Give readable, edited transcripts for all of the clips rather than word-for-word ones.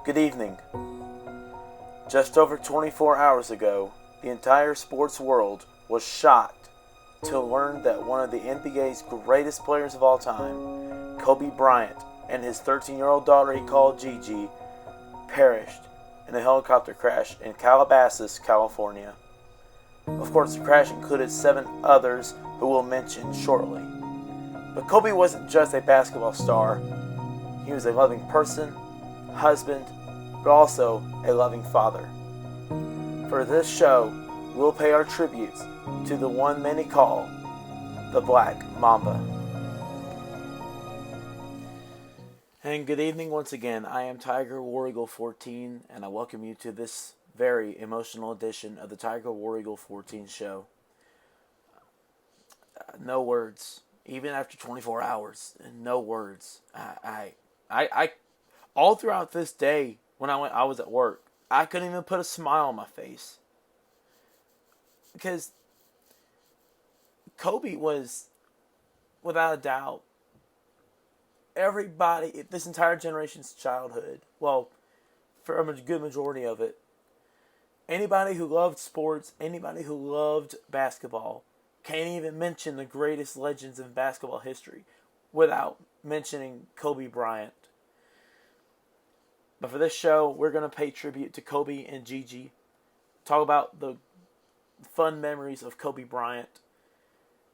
Good evening. Just over 24 hours ago, the entire sports world was shocked to learn that one of the NBA's greatest players of all time, Kobe Bryant, and his 13-year-old daughter he called Gigi, perished in a helicopter crash in Calabasas, California. Of course, the crash included 7 others who we'll mention shortly. But Kobe wasn't just a basketball star. He was a loving person, husband, but also a loving father. For this show, we'll pay our tributes to the one many call the Black Mamba. And good evening once again. I am TigerWarEagle14, and I welcome you to this very emotional edition of the TigerWarEagle14 show. No words. Even after 24 hours, no words. I all throughout this day when I was at work, I couldn't even put a smile on my face. Because Kobe was, without a doubt, everybody, this entire generation's childhood. Well, for a good majority of it. Anybody who loved sports, anybody who loved basketball, can't even mention the greatest legends in basketball history without mentioning Kobe Bryant. But for this show, we're going to pay tribute to Kobe and Gigi. Talk about the fun memories of Kobe Bryant,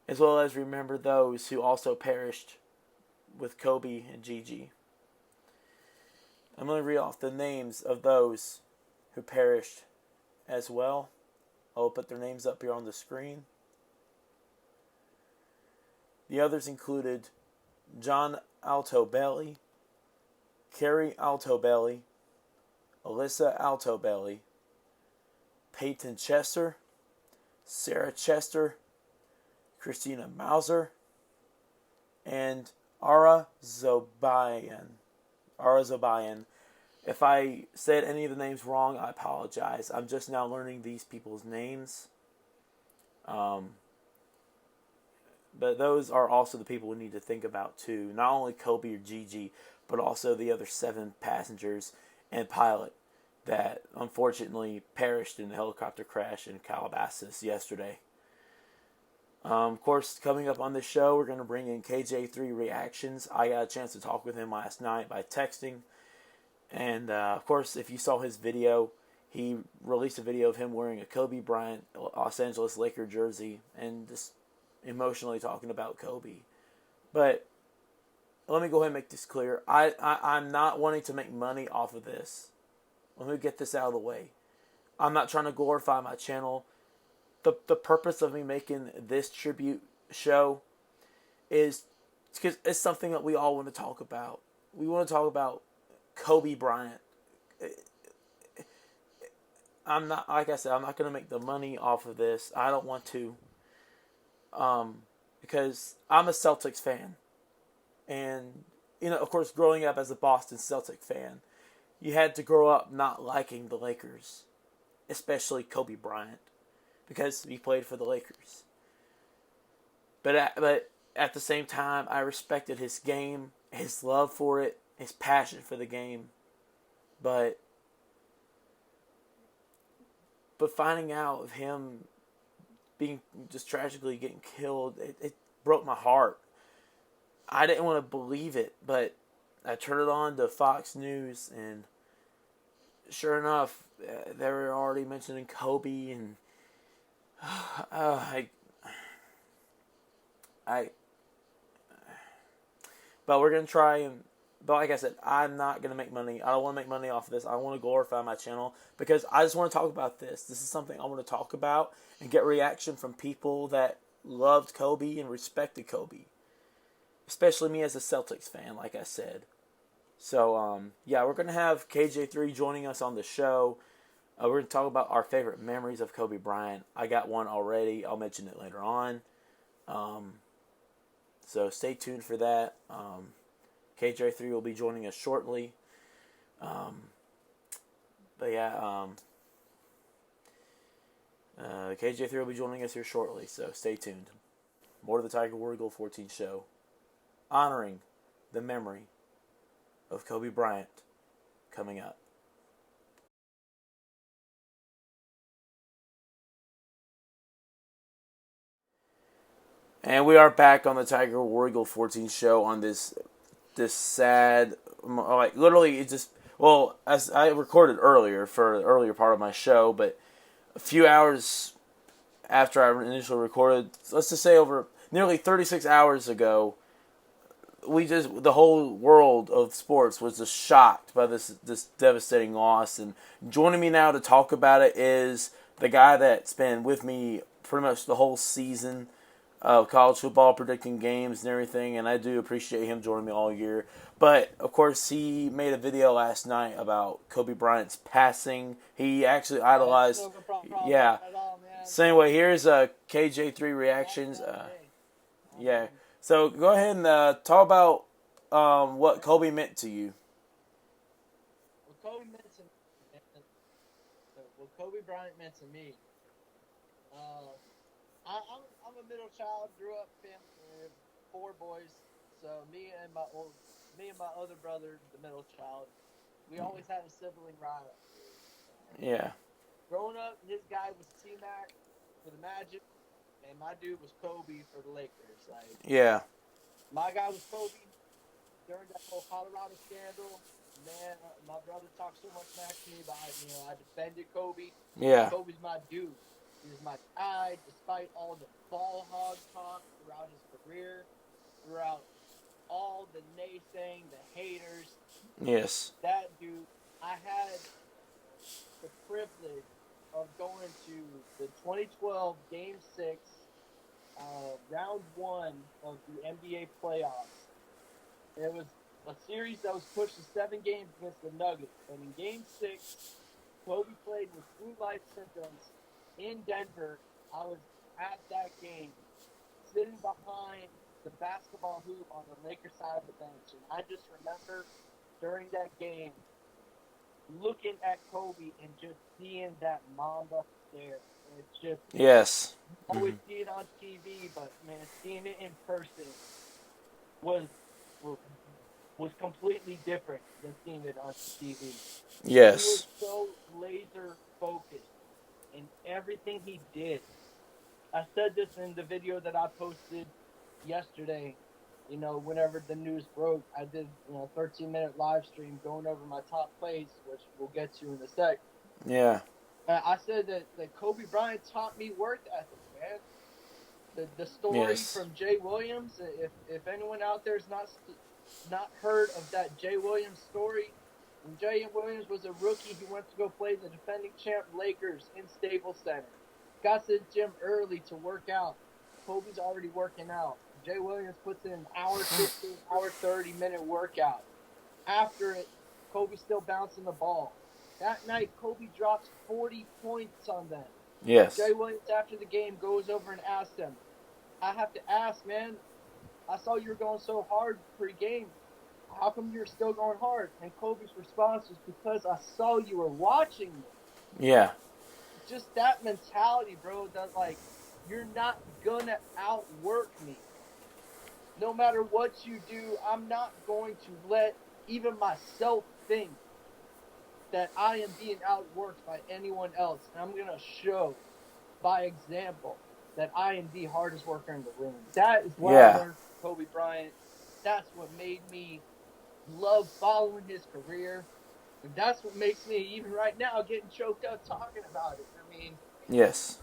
as well as remember those who also perished with Kobe and Gigi. I'm going to read off the names of those who perished as well. I'll put their names up here on the screen. The others included John Altobelli, Carrie Altobelli, Alyssa Altobelli, Peyton Chester, Sarah Chester, Christina Mauser, and Ara Zobayan. If I said any of the names wrong, I apologize. I'm just now learning these people's names. But those are also the people we need to think about too. Not only Kobe or Gigi, but also the other 7 passengers and pilot that unfortunately perished in the helicopter crash in Calabasas yesterday. Of course, coming up on this show, we're going to bring in KJ3 reactions. I got a chance to talk with him last night by texting. And of course, if you saw his video, he released a video of him wearing a Kobe Bryant Los Angeles Laker jersey and just emotionally talking about Kobe. But let me go ahead and make this clear. I'm not wanting to make money off of this. Let me get this out of the way. I'm not trying to glorify my channel. The purpose of me making this tribute show is because it's something that we all want to talk about. We want to talk about Kobe Bryant. I'm not, like I said, I'm not going to make the money off of this. I don't want to. Because I'm a Celtics fan. And, of course, growing up as a Boston Celtic fan, you had to grow up not liking the Lakers, especially Kobe Bryant, because he played for the Lakers. But at the same time, I respected his game, his love for it, his passion for the game. But finding out of him being just tragically getting killed, it broke my heart. I didn't want to believe it, but I turned it on to Fox News, and sure enough, they were already mentioning Kobe, and but we're gonna try and. But like I said, I'm not going to make money. I don't want to make money off of this. I want to glorify my channel because I just want to talk about this. This is something I want to talk about and get reaction from people that loved Kobe and respected Kobe. Especially me as a Celtics fan, like I said. So, yeah, we're going to have KJ3 joining us on the show. We're going to talk about our favorite memories of Kobe Bryant. I got one already. I'll mention it later on. So stay tuned for that. KJ3 will be joining us shortly. But yeah, KJ3 will be joining us here shortly, so stay tuned. More of the TigerWarEagle14 show, honoring the memory of Kobe Bryant, coming up. And we are back on the TigerWarEagle14 show on this sad, like literally it just, well, as I recorded earlier for the earlier part of my show, but a few hours after I initially recorded, let's just say over nearly 36 hours ago, the whole world of sports was just shocked by this devastating loss. And joining me now to talk about it is the guy that's been with me pretty much the whole season of college football, predicting games and everything, and I do appreciate him joining me all year. But of course, he made a video last night about Kobe Bryant's passing. He actually idolized, yeah. Same way. Here's KJ3 reactions. Yeah. So go ahead and talk about what Kobe meant to you. What Kobe Bryant meant to me. I'm a middle child. Grew up family, 4 boys. So me and my other brother, the middle child, we always had a sibling rival. Yeah. Growing up, his guy was T-Mac for the Magic, and my dude was Kobe for the Lakers. Like, Yeah. my guy was Kobe during that whole Colorado scandal. Man, my brother talked so much smack to me about, I defended Kobe. Yeah. Kobe's my dude. He was my guy, despite all the ball hog talk throughout his career, throughout all the naysaying, the haters. Yes. That dude, I had the privilege of going to the 2012 Game 6, Round 1 of the NBA playoffs. It was a series that was pushed to 7 games against the Nuggets. And in Game 6, Kobe played with flu-like symptoms in Denver. I was at that game, sitting behind the basketball hoop on the Lakers side of the bench. And I just remember during that game looking at Kobe and just seeing that Mamba stare. It's just, yes. Always see it on TV, but man, seeing it in person was completely different than seeing it on TV. Yes. He was so laser focused in everything he did. I said this in the video that I posted yesterday. Whenever the news broke, I did 13-minute live stream going over my top plays, which we'll get to in a sec. Yeah. I said that Kobe Bryant taught me work ethic, man. The story from Jay Williams. If anyone out there's not heard of that Jay Williams story, when Jay Williams was a rookie, he went to go play the defending champ Lakers in Staples Center. Got to the gym early to work out. Kobe's already working out. Jay Williams puts in an hour 15, hour 30-minute workout. After it, Kobe's still bouncing the ball. That night, Kobe drops 40 points on them. Yes. Jay Williams, after the game, goes over and asks him, I have to ask, man, I saw you were going so hard pre-game. How come you're still going hard? And Kobe's response was, because I saw you were watching me. Yeah. Just that mentality, bro, that, you're not going to outwork me. No matter what you do, I'm not going to let even myself think that I am being outworked by anyone else. And I'm going to show by example that I am the hardest worker in the room. That is what I learned from Kobe Bryant. That's what made me love following his career. And that's what makes me, even right now, getting choked up talking about it. I mean, yes.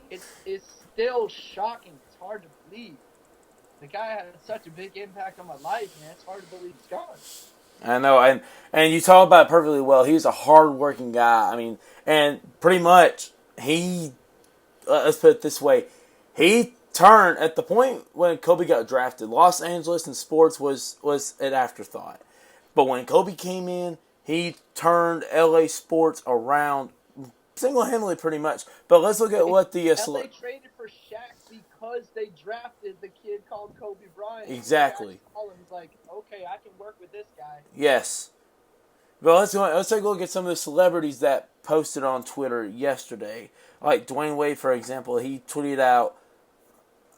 It's still shocking. It's hard to believe. The guy had such a big impact on my life, man. It's hard to believe he's gone. I know, and you talk about it perfectly well. He's a hard-working guy. I mean, and pretty much let's put it this way, he turned at the point when Kobe got drafted. Los Angeles and sports was an afterthought, but when Kobe came in, he turned LA sports around single-handedly, pretty much. But let's look at what the LA traded for Shaq because they drafted the kid called Kobe Bryant. Exactly. He's like, okay, I can work with this guy. Yes. But let's take a look at some of the celebrities that posted on Twitter yesterday. Like Dwayne Wade, for example, he tweeted out.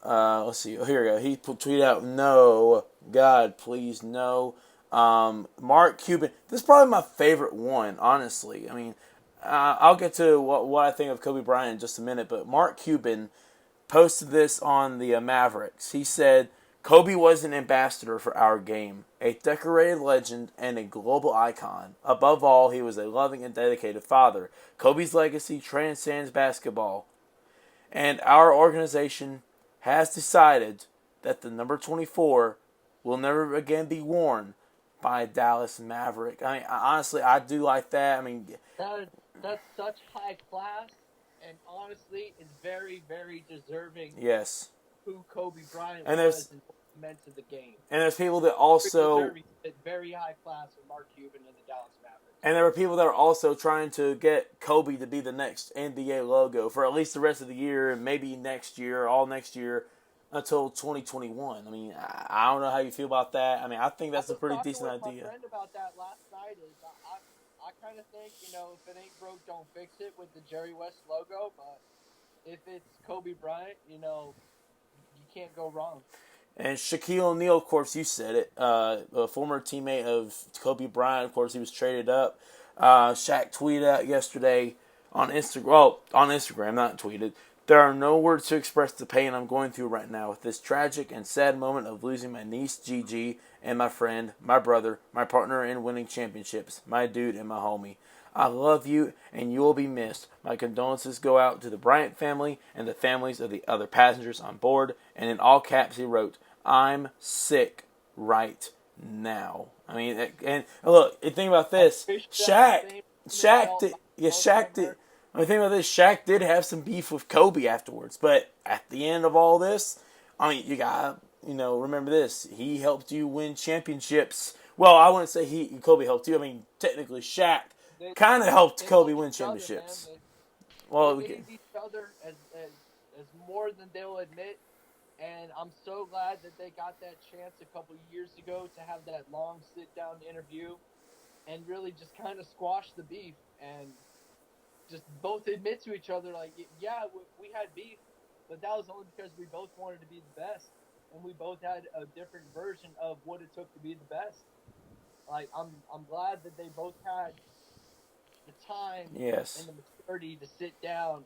Let's see. Here we go. He tweeted out, "No, God, please, no." Mark Cuban. This is probably my favorite one, honestly. I mean, I'll get to what I think of Kobe Bryant in just a minute. But Mark Cuban posted this on the Mavericks. He said, Kobe was an ambassador for our game, a decorated legend and a global icon. Above all, he was a loving and dedicated father. Kobe's legacy transcends basketball, and our organization has decided that the number 24 will never again be worn by a Dallas Maverick. I mean, honestly, I do like that. I mean, That's such high class, and honestly, is very, very deserving yes. who Kobe Bryant And was there's and what he meant to the game. and there's people that Very also deserving, very high class with Mark Cuban and the Dallas Mavericks. and there are people that are also trying to get Kobe to be the next NBA logo for at least the rest of the year and maybe next year, all next year until 2021. I mean, I don't know how you feel about that. I mean, I think that's a pretty decent with idea. my friend about that last night. I kind of think, if it ain't broke, don't fix it with the Jerry West logo. But if it's Kobe Bryant, you can't go wrong. And Shaquille O'Neal, of course, you said it, a former teammate of Kobe Bryant. Of course, he was traded up. Shaq tweeted out yesterday on Instagram. Well, on Instagram, not tweeted. There are no words to express the pain I'm going through right now with this tragic and sad moment of losing my niece Gigi and my friend, my brother, my partner in winning championships, my dude and my homie. I love you and you will be missed. My condolences go out to the Bryant family and the families of the other passengers on board. And in all caps, he wrote, I'm sick right now. I mean, and look, think about this. Shaq did. I mean, think about this. Shaq did have some beef with Kobe afterwards, but at the end of all this, I mean, you got remember this. He helped you win championships. Well, I wouldn't say Kobe helped you. I mean, technically, Shaq kind of helped Kobe win championships. Well, they hate each other as more than they'll admit. And I'm so glad that they got that chance a couple years ago to have that long sit-down interview and really just kind of squash the beef and just both admit to each other, like, yeah, we had beef, but that was only because we both wanted to be the best, and we both had a different version of what it took to be the best. Like, I'm glad that they both had the time Yes. and the maturity to sit down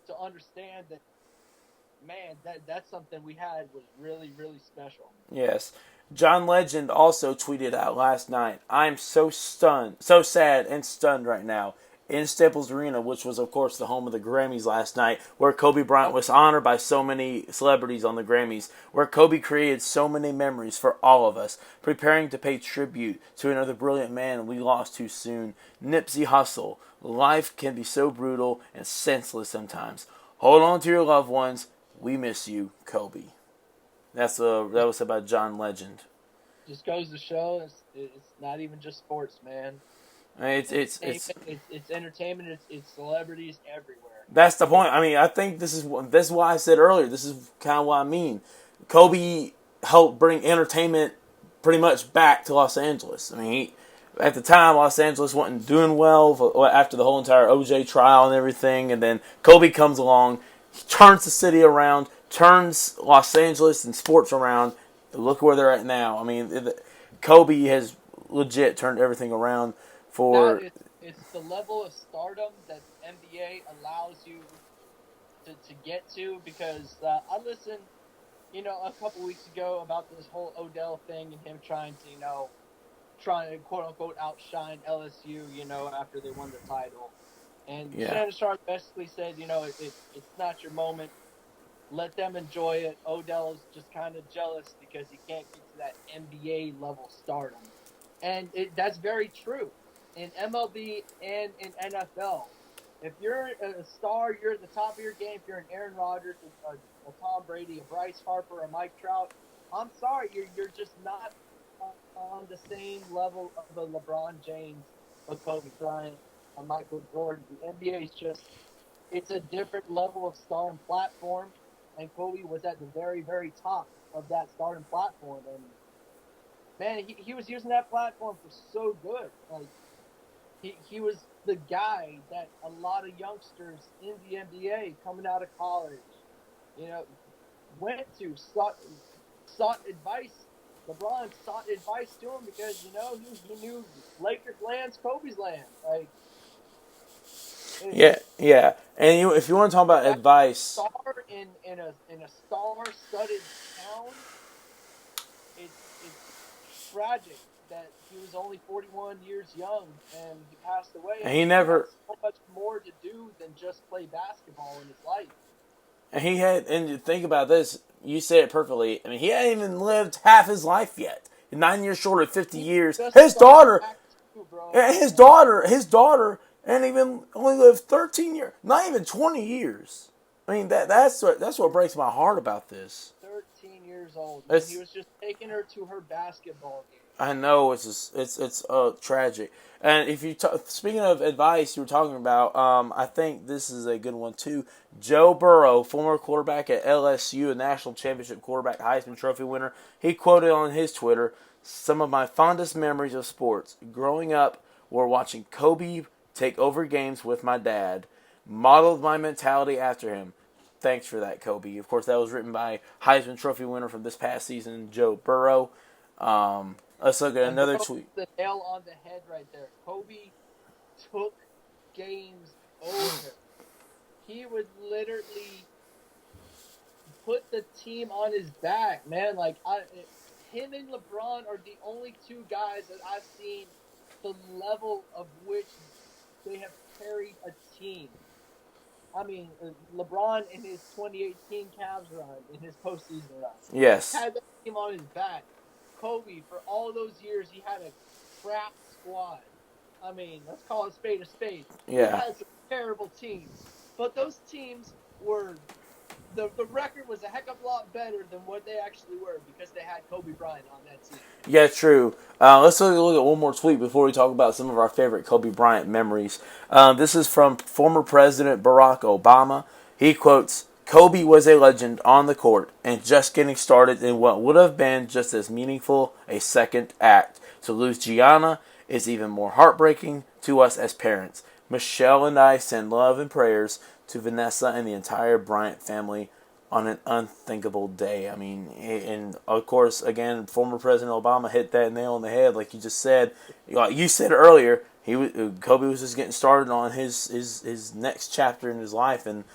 to understand that, man, that's something we had was really, really special. Yes. John Legend also tweeted out last night, I'm so stunned, so sad and stunned right now. In Staples Arena, which was, of course, the home of the Grammys last night, where Kobe Bryant was honored by so many celebrities on the Grammys, where Kobe created so many memories for all of us, preparing to pay tribute to another brilliant man we lost too soon, Nipsey Hussle. Life can be so brutal and senseless sometimes. Hold on to your loved ones. We miss you, Kobe. That was said by John Legend. Just goes to show it's not even just sports, man. I mean, it's entertainment. It's celebrities everywhere. That's the point. I mean, I think this is why I said earlier. This is kind of what I mean. Kobe helped bring entertainment pretty much back to Los Angeles. I mean, at the time, Los Angeles wasn't doing well after the whole entire OJ trial and everything. And then Kobe comes along, he turns the city around, turns Los Angeles and sports around. Look where they're at now. I mean, Kobe has legit turned everything around. It's the level of stardom that the NBA allows you to get to, because I listened, a couple weeks ago about this whole Odell thing and him trying to quote unquote outshine LSU, after they won the title. And Shannon Sharp basically said, it's not your moment. Let them enjoy it. Odell's just kind of jealous because he can't get to that NBA level stardom. And that's very true. In MLB and in NFL, if you're a star, you're at the top of your game. If you're an Aaron Rodgers, a Tom Brady, a Bryce Harper, a Mike Trout, I'm sorry, you're just not on the same level of a LeBron James, a Kobe Bryant, a Michael Jordan. The NBA is it's a different level of star and platform, and Kobe was at the very, very top of that stardom platform. And man, he was using that platform for so good. Like, he was the guy that a lot of youngsters in the NBA coming out of college, went to, sought advice. LeBron sought advice to him because, he knew Lakers land's Kobe's land. Like, Yeah, yeah. And if you want to talk about That advice, star in a star-studded town. It's tragic that he was only 41 years young and he passed away. and I he mean, he had never, so much more to do than just play basketball in his life. and he had, and you think about this, you said it perfectly. I mean, he hadn't even lived half his life yet. 9 years short of 50 He years. just His started daughter, Act Two, bro. and his daughter, and even only lived 13 years, not even 20 years. I mean, that's what breaks my heart about this. 13 years old, man. He It's was just taking her to her basketball game. I know it's tragic. And if you speaking of advice, you were talking about, I think this is a good one too. Joe Burrow, former quarterback at LSU, a national championship quarterback, Heisman Trophy winner, he quoted on his Twitter, "Some of my fondest memories of sports growing up were watching Kobe take over games with my dad. Modeled my mentality after him. Thanks for that, Kobe." Of course, that was written by Heisman Trophy winner from this past season, Joe Burrow. Let's look at And another bro, tweet. the nail on the head right there. Kobe took games over. He would literally put the team on his back, man. Him and LeBron are the only two guys that I've seen the level of which they have carried a team. I mean, LeBron in his 2018 Cavs run, in his postseason run, Yes. had the team on his back. Kobe, for all those years, he had a crap squad. I mean, let's call a spade a spade. He Yeah. had some terrible teams, but those teams were the record was a heck of a lot better than what they actually were because they had Kobe Bryant on that team. Yeah, true. Let's look at one more tweet before we talk about some of our favorite Kobe Bryant memories. This is from former President Barack Obama. He quotes, "Kobe was a legend on the court and just getting started in what would have been just as meaningful a second act. To lose Gianna is even more heartbreaking to us as parents. Michelle and I send love and prayers to Vanessa and the entire Bryant family on an unthinkable day." I mean, and of course, again, former President Obama hit that nail on the head, like you just said. Like you said earlier, Kobe was just getting started on his next chapter in his life, and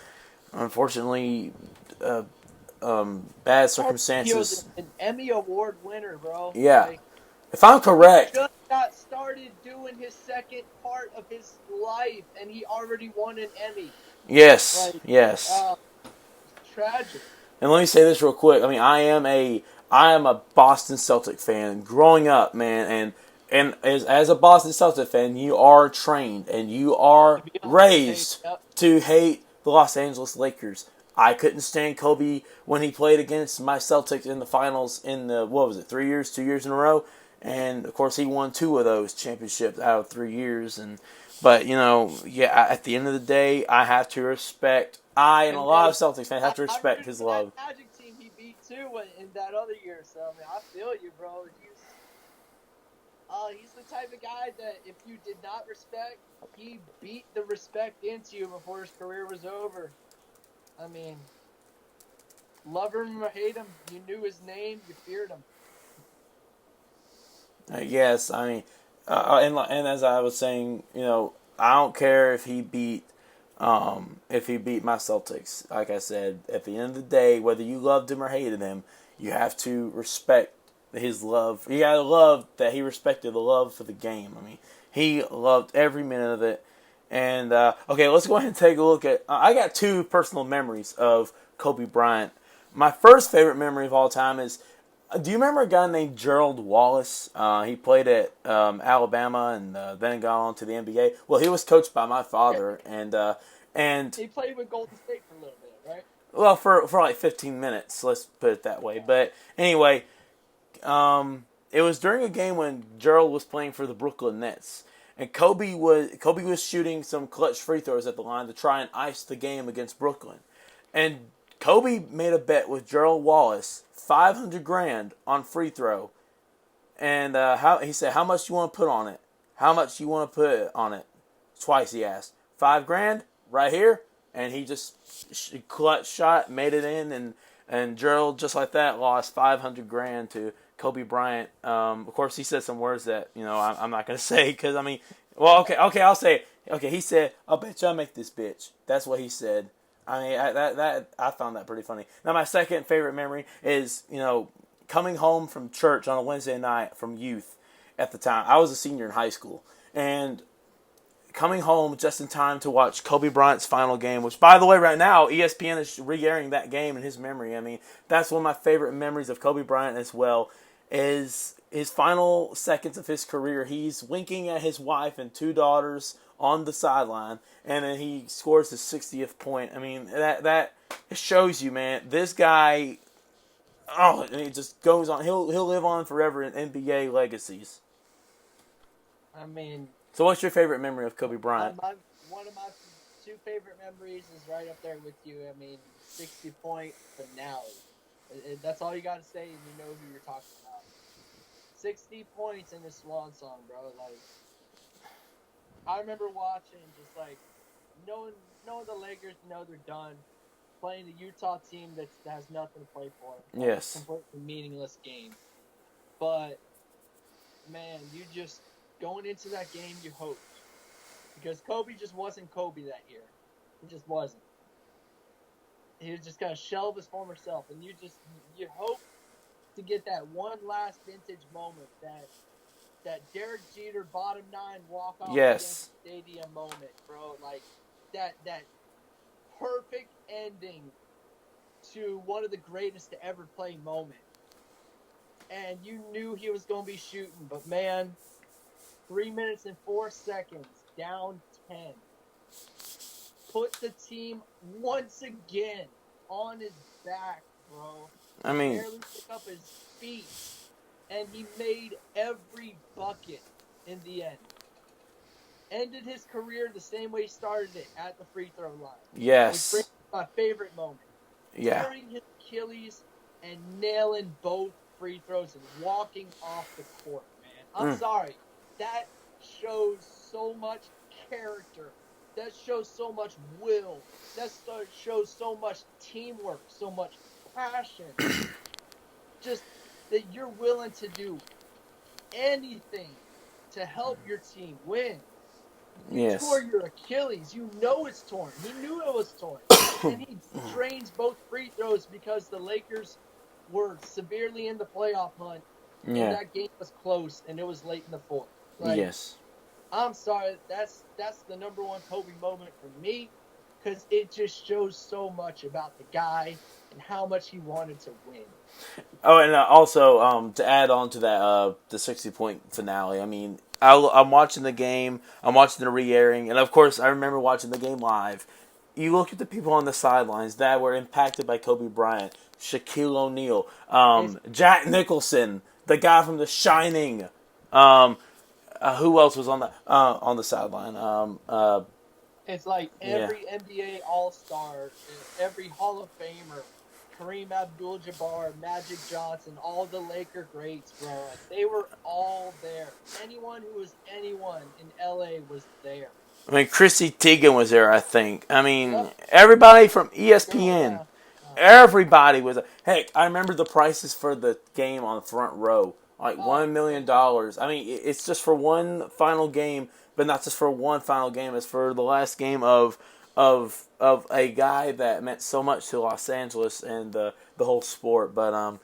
unfortunately, bad He was circumstances. an Emmy Award winner, bro. Yeah, Like, if I'm he correct, just got started doing his second part of his life, and he already won an Emmy. yes, Like, yes. it's tragic. And let me say this real quick. I mean, I am a Boston Celtic fan growing up, man, and as a Boston Celtic fan, you are trained and you To are be on the same, raised yep. to hate the Los Angeles Lakers. I couldn't stand Kobe when he played against my Celtics in the finals in the, what was it, 3 years, 2 years in a row, and of course he won two of those championships out of 3 years. And but yeah, at the end of the day, I have to respect. I and a And lot bro, of Celtics fans have to I respect rooted his for that love. Magic team he beat too in that other year. So I mean, I feel you, bro. He's the type of guy that if you did not respect, he beat the respect into you before his career was over. I mean, love him or hate him, you knew his name, you feared him. Yes, I mean, and as I was saying, I don't care if he beat my Celtics. Like I said, at the end of the day, whether you loved him or hated him, you have to respect his love. You gotta love that he respected the love for the game. I mean, he loved every minute of it. And okay, let's go ahead and take a look at. I got two personal memories of Kobe Bryant. My first favorite memory of all time is. Do you remember a guy named Gerald Wallace? He played at Alabama and then got on to the NBA. Well, he was coached by my father, and He played with Golden State for a little bit, right? well, for like 15 minutes, let's put it that way. Yeah. But anyway, it was during a game when Gerald was playing for the Brooklyn Nets, and Kobe was shooting some clutch free throws at the line to try and ice the game against Brooklyn, and Kobe made a bet with Gerald Wallace, 500 grand on free throw, and he said, "How much you want to put on it? How much you want to put on it?" Twice he asked. 5 grand right here, and he just clutch shot, made it in, and Gerald just like that lost 500 grand to Kobe Bryant. Of course, he said some words that I'm not going to say because I mean, well, okay, I'll say it. Okay, he said, "I'll bet you I make this bitch." That's what he said. I mean, I found that pretty funny. Now, my second favorite memory is coming home from church on a Wednesday night from youth. At the time, I was a senior in high school, and coming home just in time to watch Kobe Bryant's final game, which, by the way, right now, ESPN is re-airing that game in his memory. I mean, that's one of my favorite memories of Kobe Bryant as well, is his final seconds of his career. He's winking at his wife and two daughters on the sideline, and then he scores his 60th point. I mean, that shows you, man, this guy, and he just goes on. He'll live on forever in NBA legacies. I mean, So what's your favorite memory of Kobe Bryant? one of my two favorite memories is right up there with you. I mean, 60-point finale. That's all you got to say, and you know who you're talking about. 60 points in the swan song, bro. Like, I remember watching, just like knowing the Lakers know they're done, playing the Utah team that has nothing to play for. Yes. Completely meaningless game. But man, you just going into that game, you hoped, because Kobe just wasn't Kobe that year. He just wasn't. He was just gonna shelve his former self, and you hope to get that one last vintage moment, that Derek Jeter bottom 9 walk off against the stadium moment, bro. Like that perfect ending to one of the greatest to ever play moment. And you knew he was gonna be shooting, but man, 3 minutes and 4 seconds, down 10. Put the team once again on his back, bro. I mean, barely pick up his feet, and he made every bucket in the end. Ended his career the same way he started it, at the free throw line. yes. Which brings my favorite moment. Yeah. Tearing his Achilles and nailing both free throws and walking off the court, man. I'm sorry. That shows so much character. That shows so much will. That shows so much teamwork, so much passion. Just that you're willing to do anything to help your team win. You tore your Achilles. You know it's torn. He knew it was torn. And he drains both free throws because the Lakers were severely in the playoff hunt. And that game was close, and it was late in the fourth. Like, yes. I'm sorry. That's the number one Kobe moment for me, because it just shows so much about the guy and how much he wanted to win. Oh, and also to add on to that, the 60-point finale. I mean, I'm watching the game. I'm watching the re-airing, and of course, I remember watching the game live. You look at the people on the sidelines that were impacted by Kobe Bryant, Shaquille O'Neal, Jack Nicholson, the guy from The Shining. Who else was on the sideline? It's like every NBA All-Star, every Hall of Famer, Kareem Abdul-Jabbar, Magic Johnson, all the Laker greats, bro. Like, they were all there. Anyone who was anyone in LA was there. I mean, Chrissy Teigen was there, I think. I mean, everybody from ESPN. Everybody was. Heck, I remember the prices for the game on the front row. Like $1 million. I mean, it's just for one final game, but not just for one final game. It's for the last game of a guy that meant so much to Los Angeles and the whole sport. But I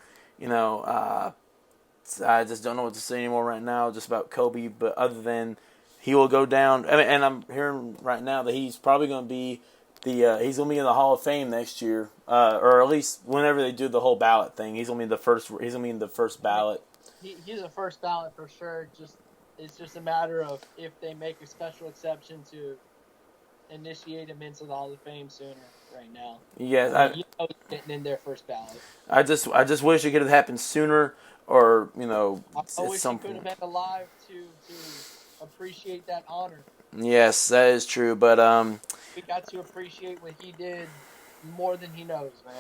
just don't know what to say anymore right now, just about Kobe. But other than he will go down, and I'm hearing right now that he's probably going to be he's going to be in the Hall of Fame next year, or at least whenever they do the whole ballot thing. He's going to be the first. He's going to be in the first ballot. He's a first ballot for sure. It's just a matter of if they make a special exception to initiate him into the Hall of Fame sooner. Right now, yeah, he's getting in their first ballot. I just wish it could have happened sooner, or I wish he could have been alive to appreciate that honor. Yes, that is true, but we got to appreciate what he did more than he knows, man.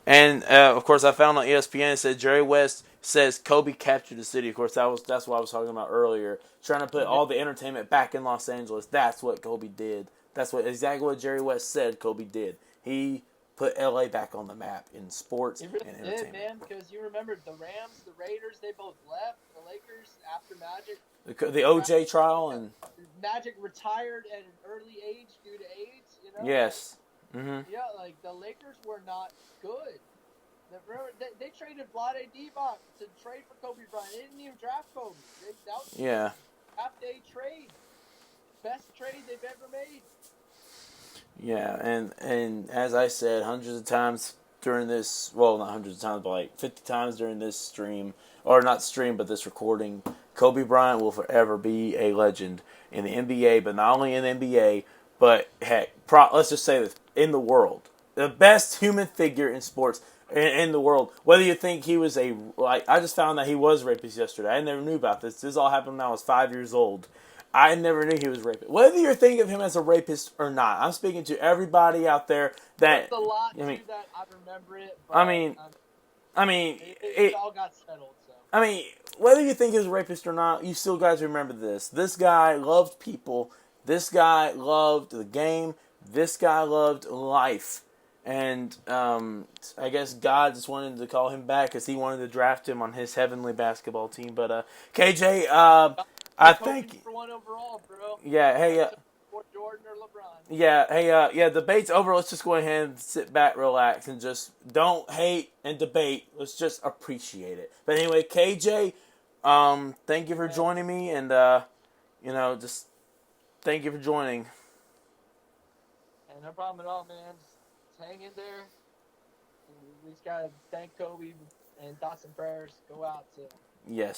And of course, I found on ESPN it said Jerry West says Kobe captured the city. Of course, that's what I was talking about earlier. Trying to put all the entertainment back in Los Angeles. That's what Kobe did. That's exactly what Jerry West said Kobe did. He put LA back on the map in sports and entertainment. Did, man, because you remember the Rams, the Raiders, they both left. The Lakers, after Magic, the OJ trial and Magic retired at an early age due to AIDS. You know. yes. Yeah, like the Lakers were not good. They traded Vlade Divac to trade for Kobe Bryant. They didn't even draft Kobe. That was a half-day trade. Best trade they've ever made. Yeah, and as I said hundreds of times during this, well, not hundreds of times, but like 50 times during this stream, or not stream, but this recording, Kobe Bryant will forever be a legend in the NBA, but not only in the NBA, but heck, let's just say this, in the world. The best human figure in sports in the world. Whether you think he was I just found that he was a rapist yesterday. I never knew about this. This all happened when I was 5 years old. I never knew he was a rapist. Whether you're thinking of him as a rapist or not, I'm speaking to everybody out there that. There's a lot to that. I remember it. But it all got settled. So. I mean, whether you think he was a rapist or not, you still guys remember this. This guy loved people. This guy loved the game. This guy loved life. And I guess God just wanted to call him back because he wanted to draft him on his heavenly basketball team. But KJ, I think for 1 overall, bro. Yeah, hey, or Jordan or LeBron. Yeah, hey, debate's over. Let's just go ahead and sit back, relax, and just don't hate and debate. Let's just appreciate it. But anyway, KJ, thank you for joining me, and just thank you for joining. And no problem at all, man. Just hang in there. We just gotta thank Kobe and thoughts and prayers go out to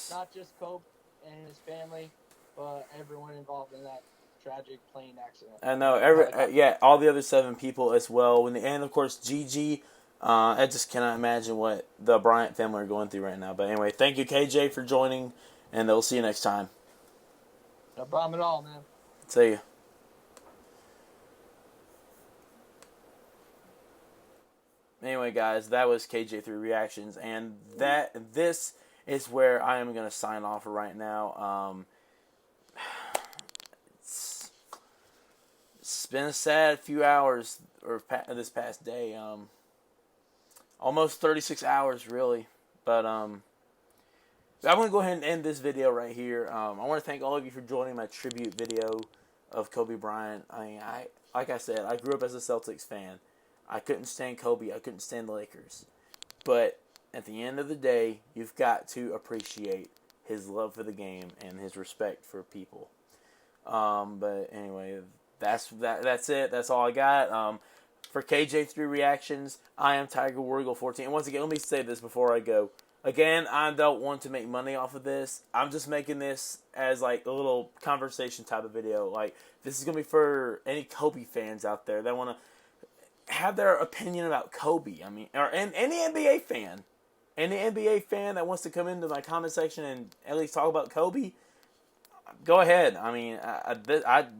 not just Kobe and his family, but everyone involved in that tragic plane accident. I know all the other 7 people as well. And of course, Gigi. I just cannot imagine what the Bryant family are going through right now. But anyway, thank you, KJ, for joining, and we'll see you next time. No problem at all, man. See you. Anyway, guys, that was KJ3 Reactions, and this is where I am going to sign off right now. It's been a sad few hours this past day. Almost 36 hours, really. But I'm going to go ahead and end this video right here. I want to thank all of you for joining my tribute video of Kobe Bryant. Like I said, I grew up as a Celtics fan. I couldn't stand Kobe. I couldn't stand the Lakers. But at the end of the day, you've got to appreciate his love for the game and his respect for people. But anyway, that's it. That's all I got. For KJ3 Reactions, I am TigerWarEagle14. And once again, let me say this before I go. Again, I don't want to make money off of this. I'm just making this as like a little conversation type of video. Like, this is going to be for any Kobe fans out there that want to have their opinion about Kobe. I mean, or any NBA fan. Any NBA fan that wants to come into my comment section and at least talk about Kobe, go ahead. I mean,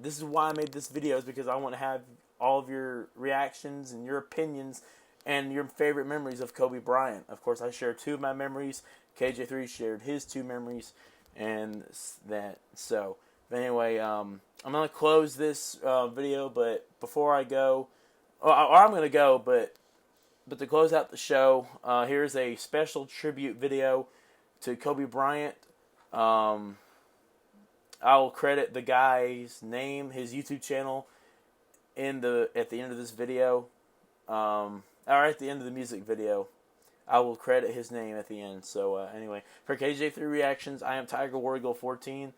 this is why I made this video, is because I want to have all of your reactions and your opinions and your favorite memories of Kobe Bryant. Of course, I share 2 of my memories. KJ3 shared his 2 memories, and that. So, but anyway, I'm gonna close this video, but before I go, or I'm gonna go, but to close out the show, here's a special tribute video to Kobe Bryant. I will credit the guy's name, his YouTube channel, at the end of this video, or at the end of the music video. I will credit his name at the end. So anyway, for KJ3 Reactions, I am TigerWarEagle14.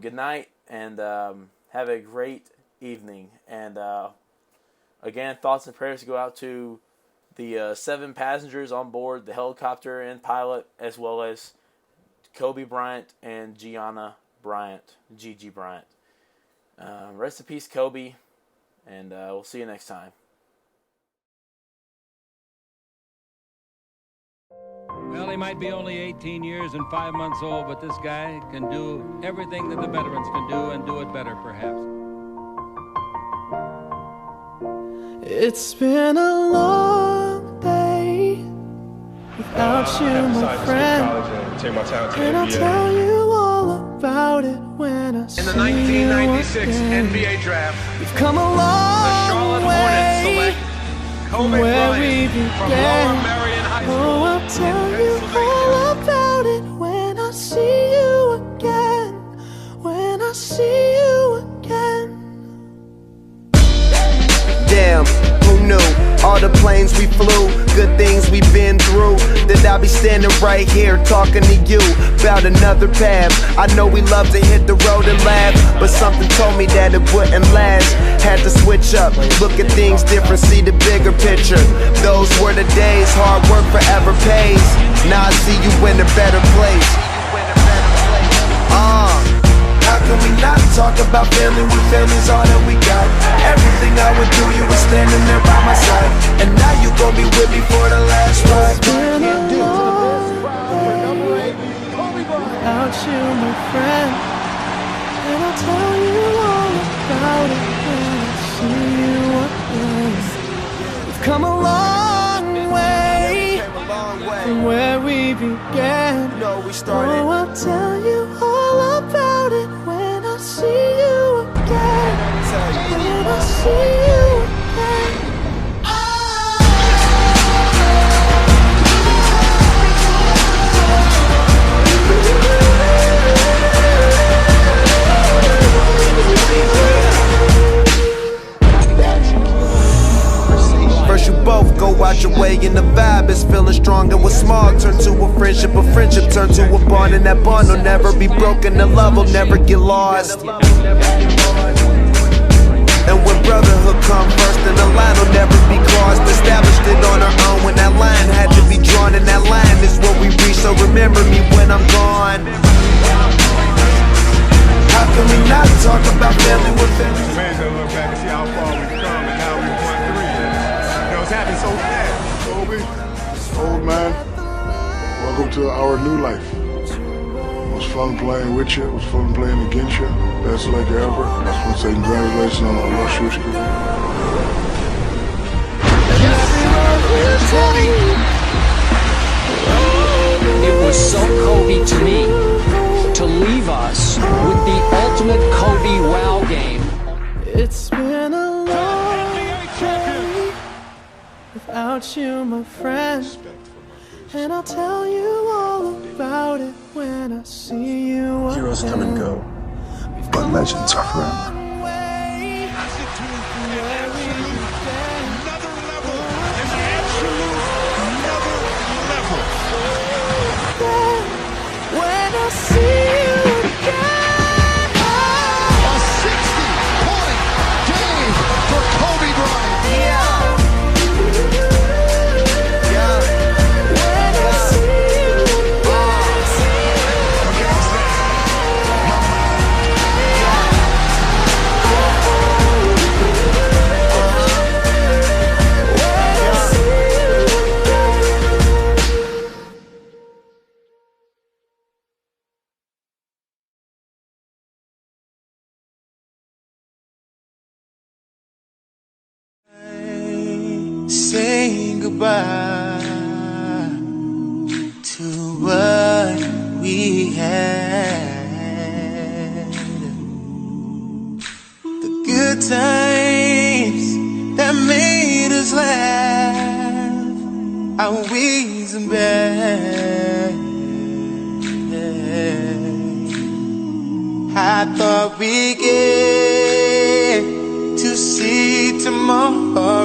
Good night, and have a great evening. And again, thoughts and prayers go out to the 7 passengers on board the helicopter and pilot, as well as Kobe Bryant and Gianna Bryant, Gigi Bryant. Rest in peace, Kobe, and we'll see you next time. Well, he might be only 18 years and 5 months old, but this guy can do everything that the veterans can do and do it better, perhaps. It's been a long day without you, my friend, and I'll tell you all about it when I see you again. In the 1996 NBA Draft, we've come a long the Charlotte way Hornets select Kobe where we Bryant from began. Lower Merion High School Oh, I'll tell in you Pennsylvania. all about it when I see you again. Damn, who knew? All the planes we flew, good things we've been through. That I'll be standing right here talking to you about another path. I know we love to hit the road and laugh, but something told me that it wouldn't last. Had to switch up, look at things different, see the bigger picture. Those were the days, hard work forever pays. Now I see you in a better place. How can we not talk about family when family's all that we got? Everything I would do, you were standing there by my side, and now you gon' be with me for the last ride. Without you, my friend, and I'll tell you all about it when I see you again. We've come a long way from where we began. Oh, I'll tell you all about it when I see you again. When I see you again. First you both go out your way and the vibe is feeling strong, and what's small turn to a friendship turn to a bond, and that bond will never be broken, the love will never get lost. And when brotherhood come first, then the line will never be crossed. Established it on our own when that line had to be drawn, and that line is what we reach, so remember me when I'm gone. How can we not talk about family when family? It's amazing to look back and see how far we've come, and now we've won 3. You know, it's happened so fast. Kobe, old man, welcome to our new life. It was fun playing with you, it was fun playing against you. Best luck ever. I just want to say congratulations on a illustrious career. It was so Kobe to me to leave us with the ultimate Kobe wow game. It's been a long day without you, my friend, and I'll tell you all about it when I see you again. Heroes come and go, but legends are forever. When I see you again. A 60-point game for Kobe Bryant. When I see you Saying goodbye to what we had. The good times that made us laugh, our ways and bad. I thought we get to see tomorrow,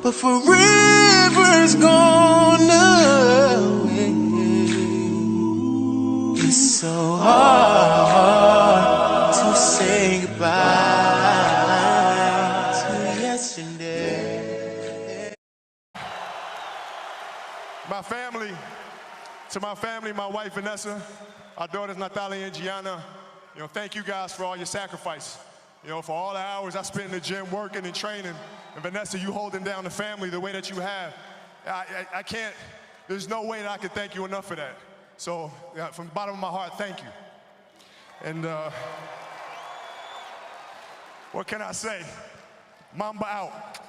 but forever's gone away. It's so hard to say goodbye to yesterday. To my family, my wife Vanessa, our daughters Natalia and Gianna, thank you guys for all your sacrifice. For all the hours I spent in the gym working and training, and Vanessa, you holding down the family the way that you have. I can't, there's no way that I can thank you enough for that. So from the bottom of my heart, thank you. And what can I say? Mamba out.